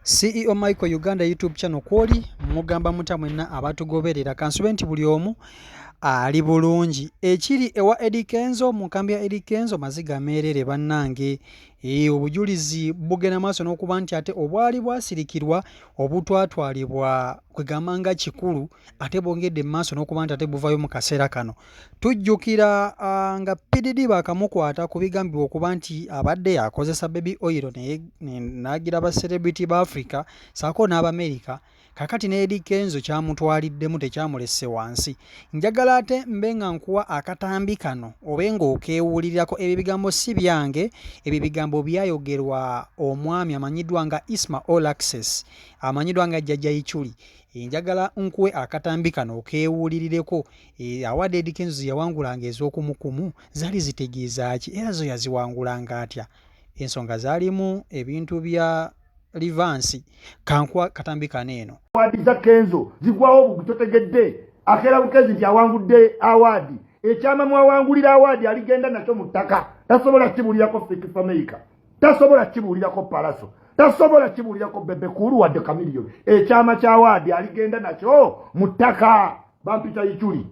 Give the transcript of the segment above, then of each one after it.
CEO Michael Uganda YouTube channel kwoli mugamba mutamwenna abatugoberera kansube nti buli omu ali bulungi ekiri ewa Eddie Kenzo mu kambi ya Eddie Kenzo maziga merere bannange obujulizi bugenda maaso n'okuba nti ate obwali bwasirikirwa obutwatwalibwa kwegamanga kikulu ate bongedde maaso n'okuba nti ate buvayo mu kaseera kano tujjukira nga PDD bakamukwata ku bigambibwa okuba nti abadde yakozesa baby oil n'agira ba celebrity ba Africa saako n'Abamerika kakati ne Eddie Kenzo kyamutwaliddemu tekyamulesse wansi njagala ate mbe nga nkuwa akatambi kano obe ng'okeewulirirako ebyo bigambo si byange ebyo bigambo byayogerwa omwami amanyiddwa nga Isma All Access amanyiddwa nga Jjajja Ichuli njagala nkuwe akatambi kano okeewulirireko awadde Eddie Kenzo yawangulanga ez'okumukumu zaali zitegeeza ki era zo yaziwangulanga atya ensonga zaalimu ebintu bya Livansi kankwa katambi kaneeno Awadi Kenzo zigwawo butotegedde akera bukezi nti awangudde awadi ekyama mwawangulira awadi aligenda nakyo mu ttaka tasobola kibulirako fake America tasobola kibulirako Palaso tasobola kibulirako Bebe Kulu wadde Kamilio ekyama kya awadi aligenda nakyo mu ttaka bampita Ichuli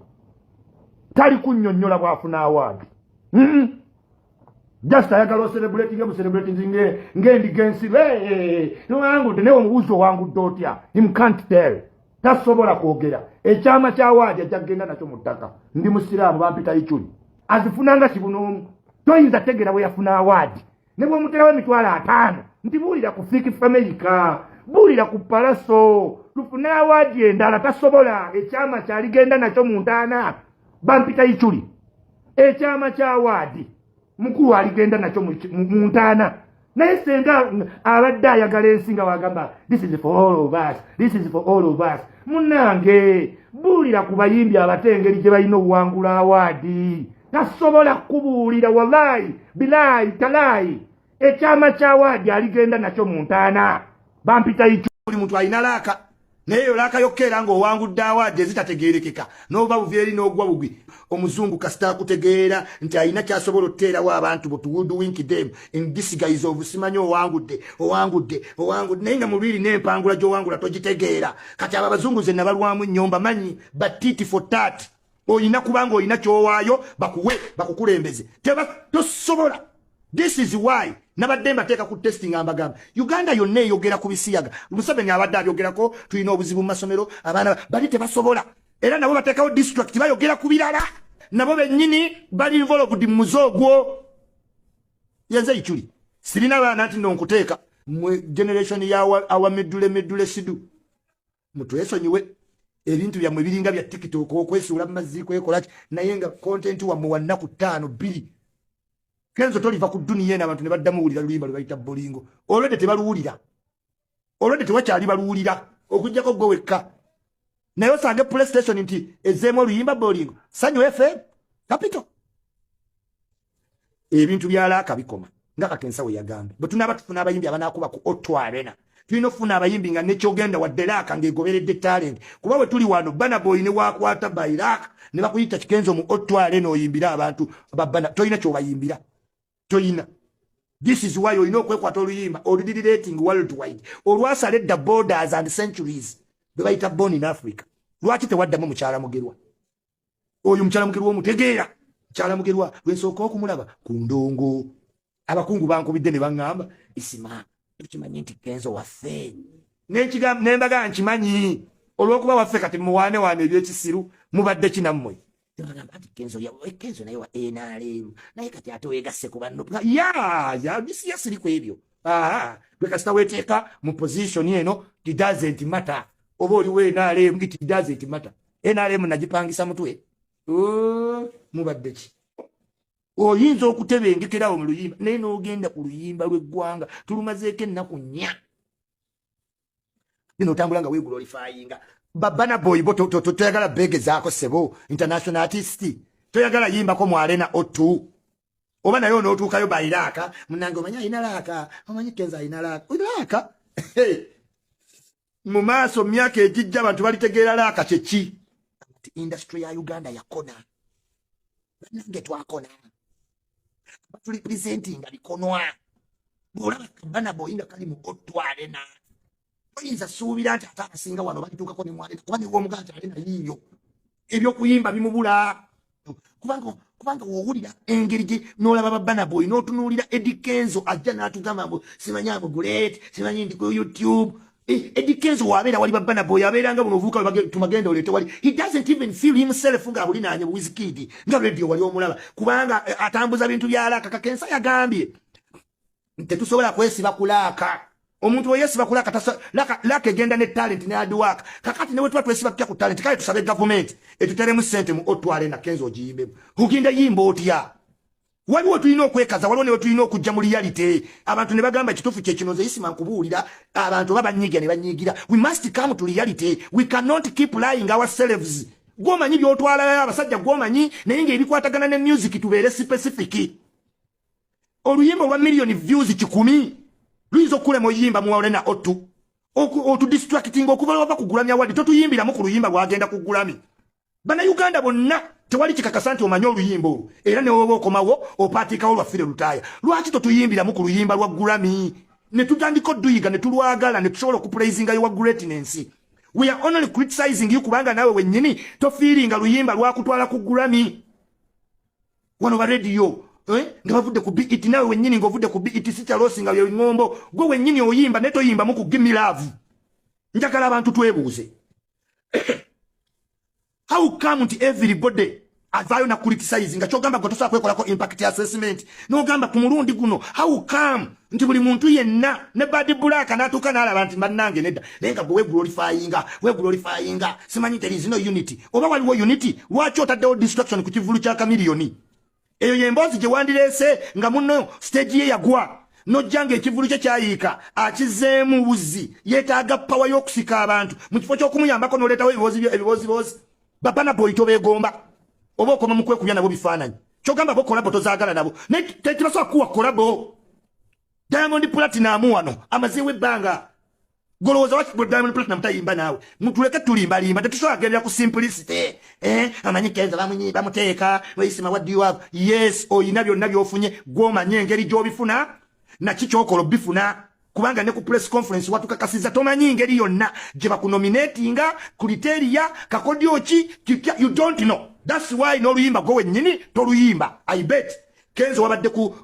tali kunnyonnyola bwafuna awadi just ayagala celebrating ngendi gensi wangu newo mubuzo wangu dotya him can't tell tasobola kwogera ekyama kyawadi ajagenda nakyo mu ttaka ndi musiraamu bampita Ichuli azifunanga kibuno toyinza tegera bwe yafuna awadi ne bwe muterawo emitwalo 5 nti buulira ku fake America buulira ku Palaso tufuna awadi endala tasobola ekyama kyaligenda nakyo mu ntaana bampita Ichuli ekyama kyawadi mukulu aligenda nakyo mu ntaana naye senga abadde ayagala ensinga wagamba this is for all of us this is for all of us munange buulira ku bayimbi abatengeri gye balina okuwangula awadi tasobola kubuulira wallahi bilayi talayi ekyama kyawadi aligenda nakyo mu ntaana bampita Ichuli muntu alina laaka naye laaka yokkeera ng'owangudde awadi ezitategeerekeka n'oba buvyeri n'ogwa bugwi omuzungu kasita kutegeera nti alina kyasobola otteerawo abantu but would wink them in disguise of simanyi owangudde naye nga mu lwiri n'empangula gy'owangula togitegeera kati abo abazungu zenna balwamu ennyomba manyi batiti for tat olina kubanga olina kyowaayo bakuwe bakukulembeze tosobola. This is why nabadde mbateeka ku testing ambagamba Uganda yonna eyogera ku bisiyaga Museveni abadde abyogerako tulina obuzibu mu masomero abaana bali tebasobola era nabo bateekawo district bayogera ku birala nabo bennyini bali involved mu muzoogwo yenze Ichuli sirina baana nti nonkuteeka mu generation ya awameddule sidu mutwesonyiwe ebintu byammwe biringa bya TikTok okwesuula mu mazzi kwekola naye nga content wammwe wa nnaku 5-2 Kenzo toliva ku dunia ena abantu ne baddamu wulira luyimba lwe bolingo olwedde tebaluwulira olwedde tewakyali baluwulira okujjako gwe wekka naye osange PlayStation nti ezeemu oluyimba bolingo Sanyu FM Capital ebintu byalaaka bikoma nga Kakensa we yagambye bwe tunaaba tufuna abayimbi abanaakuba ku Otto Arena tulina okufuna abayimbi nga nekyogenda wadde laaka ng'egoberedde talent kuba bwe tuli wano Burna Boy ne waakwata bayiraaka ne bakuyita Kenzo mu Otto Arena oyimbira abantu babbana tolina ky'obayimbira toyina. This is why you know kwekwata oluyimba oludirating worldwide olwasala edda borders and centuries bebayita born in Africa lwaki tewaddamu mukyala mugerwa oyo mukyala mugerwa omutegeera mukyala mugerwa lwensooka okumulaba ku ndongo abakungu bankubidde ne baŋŋamba Isima tukimanyi nti Kenzo waffe nembaga nkimanyi olw'okuba waffe kati muwaane ebyekisiru mubadde kinammwe Kenzo naye wa NRM naye kati ate weegasse ku banno bisi siri ku ebyo bwe kasita weeteeka mu position eno it doesn't matter oba oliwo NRM it doesn't matter NRM nagipangisa mutwe mubadde ki oyinza okutebengekerawo mu luyimba naye n'ogenda ku luyimba lw'eggwanga tulumazeeko ennaku 4 bino otambula nga weeglorifyinga Burna Boy toyagala bege zaako sebo international artist toyagala yimbako mu arena O2 oba nayo n'otuukayo bayiraaka munange omanya alina laaka omanyi Kenzo alina laaka mu maaso myaka egijja abantu balitegeera laaka kyeki industry ya Uganda yakona bannange twakona batuli presenting alikonwa bw'olaba Burna Boy nga kali mu O2 Arena oyinza suubira nti ate abasinga wano balituukako ne mwaleta kuba ne w'omuganda ate nayiiyo ebyokuyimba bimubula kubanga woowulira engeri gye n'olaba Babana Boy n'otunuulira Eddie Kenzo ajja n'atugamba mbu simanyi amuguleet simanyi ndi ku YouTube Eddie Kenzo wabeera wali Babana Boy abeeranga buno ovuuka tumagenda oleete wali he doesn't even feel himself ng'abulinaanye Wizkid nga radio wali omulaba kubanga atambuza bintu bya Laaka Kakensa yagambye tetusobola kwesiba ku Laaka omuntu weyesiba ku Laaka egenda ne talent ne hard work kakati newe tuba twesiba tutya ku talent kale tusabe government etuteremu ssente mu otwale na Kenzo ogiyimbemu ugenda yimba otya waliwo tulina okwekaza waliwo newe tulina okujja mu reality abantu ne bagamba ekituufu kye kino nze isima nkubuulira abantu babanyiigira ne banyiigira we must come to reality we cannot keep lying ourselves gwomanyi byotwala abasajja gwomanyi naye ng'ebikwatagana ne music tubeere specific oluyimba olwa million views 10 luyinza okulema oyimba muwawule na otudistracting okuva wava ku Grammy Award totuyimbiramu ku luyimba lwagenda ku Grammy Bannayuganda bonna tewali kikakasa nti omanyi oluyimba olwo era ne woba okomawo opaatiikawo lwaffire lutaaya lwaki totuyimbiramu ku luyimba lwa Grammy ne tutandika oduyiga ne tulwagala ne tusobola okupraisinga your greatness we are only criticizing you kubanga nawe wennyini tofiiringa luyimba lwakutwala ku Grammy wano ba radio nga bavudde ku BET nawe wennyini ng'ovudde ku BET sikyalosinga bye ngombo gwe wennyini oyimba ne toyimbamu ku Gimme Love njagala abantu twebuuze how come nti everybody avaayo na criticizing nga kyogamba gwe tosobola kwekolako impact assessment n'ogamba ku mulundi guno how come nti buli muntu yenna ne Bad Black n'atuuka n'alaba nti bannange nedda naye nga gwe weglorifyinga simanyi there is no unity oba waliwo unity lwaki otaddewo distraction ku kivulu kya Chameleone eyo yemboozi gye wandireese nga muno stage ye yagwa nojjanga ekivulu kye kyayiika akizeemu buzi yeetaaga pawa y'okusika abantu mu kifo ky'okumuyambako n'oleetawo ebiboozi Babana Boy tobeegomba oba okoma mu kwekubya nabo bifaananyi kyogamba bo kolabo tozaagala nabo tebasobola kuwa kolabo Diamond Platinum wano amazeewo ebbanga golowooza waki Diamond Platinum tayimba naawe mutuleke tulimbalimba tetusobola kugendera ku simplicity amanyi Kenzo bamuteeka weisima what do you have yes oyina byonna by'ofunye gw'omanyi engeri gy'obifuna naki kyokola bifuna kubanga ne ku press conference watukakasiza tomanyi ngeri yonna gye bakunominatinga kriteria kakodyo ki you don't know that's why n'oluyimba gwe wennyini toluyimba I bet Kenzo wabadde ku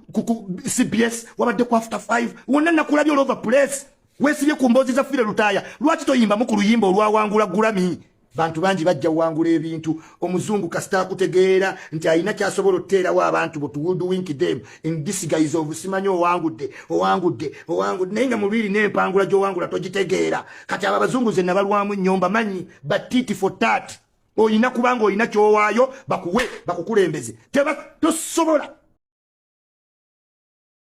CBS wabadde ku After 5 wonna nakulabye all over place weesibye ku mboozi za Fire Lutaaya lwaki toyimbamu ku luyimba olwawangula Grammy bantu bangi bajja wangula ebintu omuzungu kasita akutegeera nti alina kyasobola otteerawo abantu but would wink them in disguise of simanyi owangudde naye nga mubiri n'empangula gy'owangula togitegeera kati abo abazungu ze nabalwamu ennyomba manyi batiti for tat oyina kubanga oyina kyowaayo bakuwe bakukulembeze tosobola